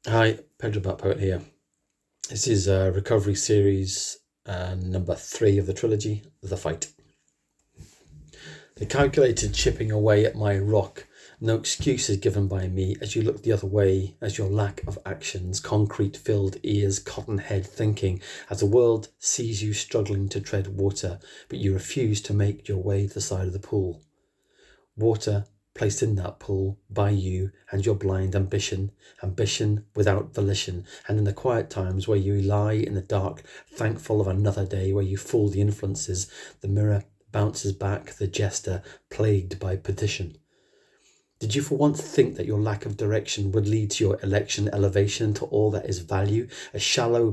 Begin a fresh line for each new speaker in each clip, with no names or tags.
Hi, Pedro Bat Poet here. This is recovery series number 3 of the trilogy, The Fight. The calculated chipping away at my rock, no excuses given by me as you look the other way, as your lack of actions, concrete-filled ears, cotton-head thinking, as the world sees you struggling to tread water, but you refuse to make your way to the side of the pool. Water placed in that pool by you and your blind ambition without volition, and in the quiet times where you lie in the dark, thankful of another day where you fool the influences, the mirror bounces back the jester, plagued by petition. Did you for once think that your lack of direction would lead to your election elevation to all that is value, a shallow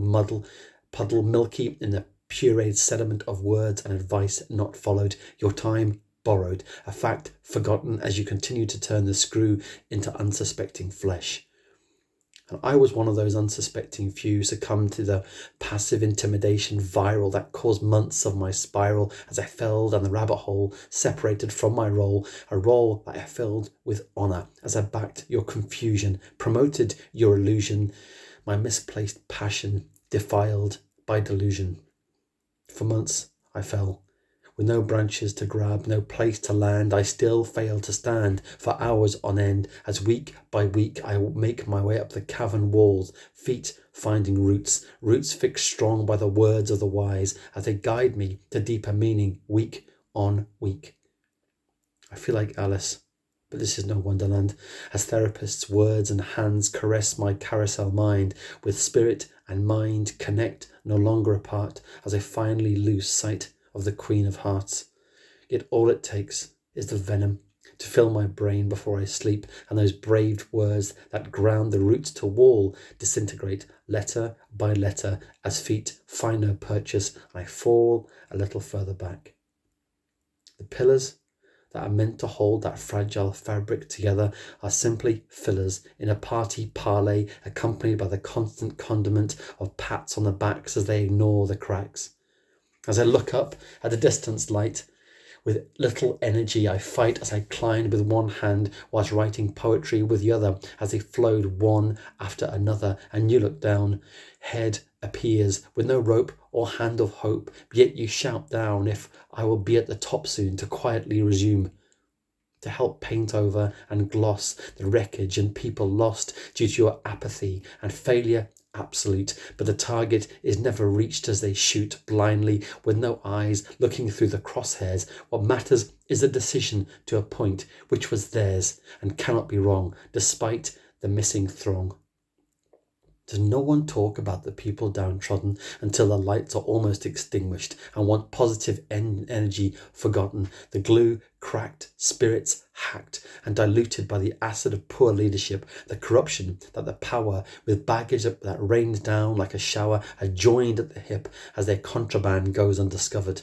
puddle milky in the pureed sediment of words and advice not followed, your time borrowed, a fact forgotten as you continue to turn the screw into unsuspecting flesh? And I was one of those unsuspecting few succumbed to the passive intimidation viral that caused months of my spiral as I fell down the rabbit hole, separated from my role, a role that I filled with honour as I backed your confusion, promoted your illusion, my misplaced passion defiled by delusion. For months I fell, with no branches to grab, no place to land. I still fail to stand for hours on end, as week by week I make my way up the cavern walls, feet finding roots fixed strong by the words of the wise, as they guide me to deeper meaning week on week. I feel like Alice, but this is no wonderland, as therapists' words and hands caress my carousel mind, with spirit and mind connect no longer apart, as I finally lose sight of the Queen of Hearts. Yet all it takes is the venom to fill my brain before I sleep, and those braved words that ground the roots to wall disintegrate letter by letter as feet find no purchase, and I fall a little further back. The pillars that are meant to hold that fragile fabric together are simply fillers in a party parley, accompanied by the constant condiment of pats on the backs as they ignore the cracks. As I look up at the distance light, with little energy I fight as I climbed with one hand whilst writing poetry with the other, as they flowed one after another, and you look down. Head appears with no rope or hand of hope, yet you shout down if I will be at the top soon to quietly resume, to help paint over and gloss the wreckage and people lost due to your apathy and failure absolute, but the target is never reached as they shoot blindly with no eyes looking through the crosshairs. What matters is the decision to a point which was theirs and cannot be wrong despite the missing throng. Does no one talk about the people downtrodden until the lights are almost extinguished and want positive energy forgotten, the glue cracked, spirits hacked and diluted by the acid of poor leadership, the corruption that the power with baggage that rains down like a shower are joined at the hip as their contraband goes undiscovered?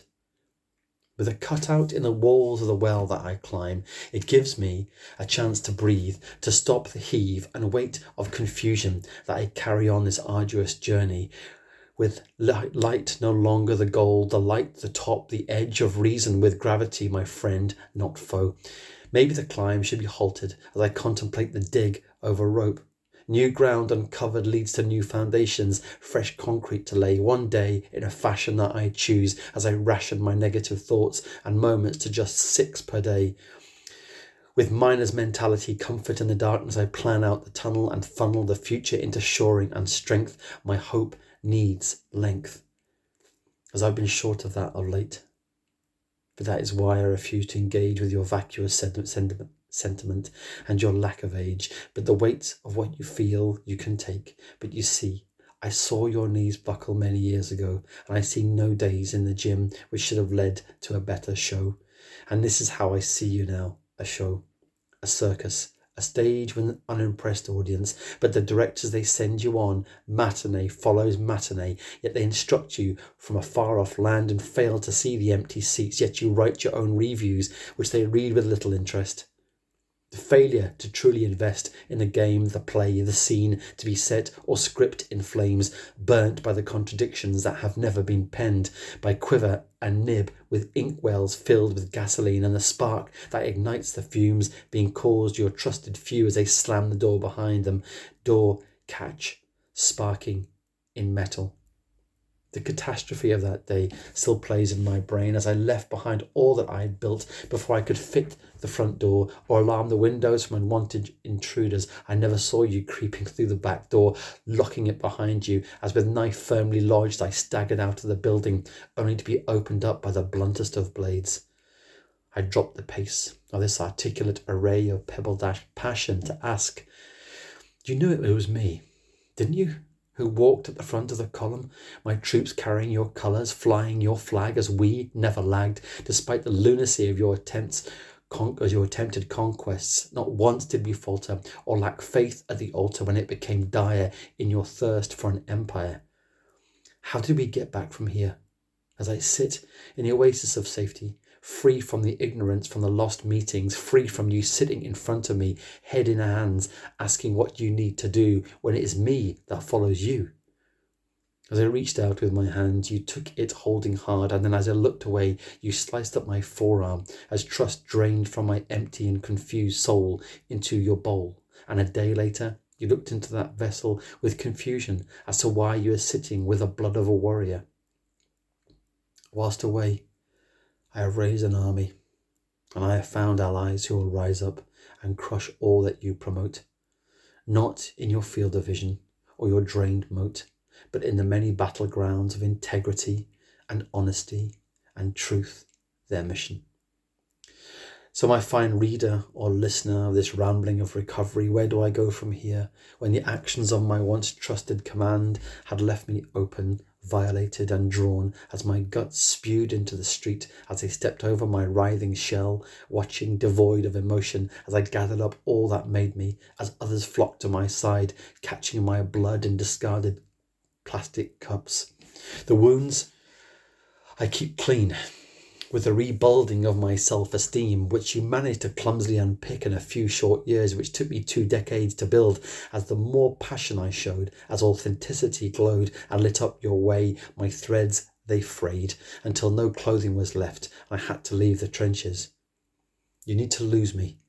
With a cutout in the walls of the well that I climb, it gives me a chance to breathe, to stop the heave and weight of confusion that I carry on this arduous journey. With light no longer the goal, the light the top, the edge of reason, with gravity my friend, not foe. Maybe the climb should be halted as I contemplate the dig over rope. New ground uncovered leads to new foundations, fresh concrete to lay one day in a fashion that I choose as I ration my negative thoughts and moments to just 6 per day. With miner's mentality, comfort in the darkness, I plan out the tunnel and funnel the future into shoring and strength. My hope needs length, as I've been short of that of late. But that is why I refuse to engage with your vacuous sentiment and your lack of age. But the weight of what you feel you can take. But you see, I saw your knees buckle many years ago, and I see no days in the gym which should have led to a better show. And this is how I see you now, a show, a circus, a stage with an unimpressed audience, but the directors they send you on, matinee follows matinee, yet they instruct you from a far off land and fail to see the empty seats, yet you write your own reviews, which they read with little interest. The failure to truly invest in the game, the play, the scene to be set or script in flames, burnt by the contradictions that have never been penned, by quiver and nib with inkwells filled with gasoline, and the spark that ignites the fumes being caused your trusted few as they slam the door behind them, door catch sparking in metal. The catastrophe of that day still plays in my brain as I left behind all that I had built before I could fit the front door or alarm the windows from unwanted intruders. I never saw you creeping through the back door, locking it behind you, as with knife firmly lodged I staggered out of the building, only to be opened up by the bluntest of blades. I dropped the pace of this articulate array of pebble-dashed passion to ask, "You knew it was me, didn't you? Who walked at the front of the column, my troops carrying your colours, flying your flag as we never lagged, despite the lunacy of your attempted conquests. Not once did we falter or lack faith at the altar when it became dire in your thirst for an empire. How did we get back from here? As I sit in the oasis of safety, free from the ignorance, from the lost meetings, free from you sitting in front of me, head in hands, asking what you need to do when it is me that follows you." As I reached out with my hand, you took it holding hard, and then as I looked away, you sliced up my forearm as trust drained from my empty and confused soul into your bowl. And a day later, you looked into that vessel with confusion as to why you were sitting with the blood of a warrior. Whilst away, I have raised an army, and I have found allies who will rise up and crush all that you promote, not in your field of vision or your drained moat, but in the many battlegrounds of integrity and honesty and truth, their mission. So my fine reader or listener of this rambling of recovery, where do I go from here when the actions of my once trusted command had left me open, violated and drawn as my guts spewed into the street as I stepped over my writhing shell, watching devoid of emotion as I gathered up all that made me, as others flocked to my side, catching my blood in discarded plastic cups. The wounds I keep clean, with the rebuilding of my self-esteem, which you managed to clumsily unpick in a few short years, which took me 2 decades to build. As the more passion I showed, as authenticity glowed and lit up your way, my threads they frayed, until no clothing was left, and I had to leave the trenches. You need to lose me,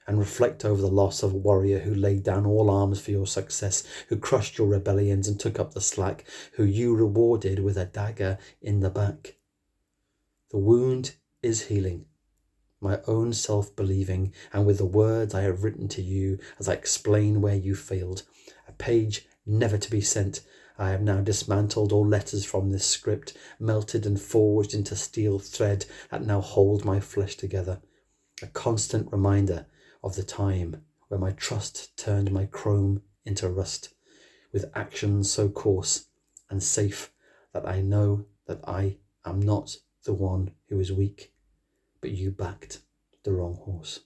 and reflect over the loss of a warrior who laid down all arms for your success, who crushed your rebellions and took up the slack, who you rewarded with a dagger in the back. The wound is healing, my own self-believing, and with the words I have written to you as I explain where you failed, a page never to be sent, I have now dismantled all letters from this script, melted and forged into steel thread that now hold my flesh together, a constant reminder of the time where my trust turned my chrome into rust, with actions so coarse and safe that I know that I am not the one who is weak, but you backed the wrong horse.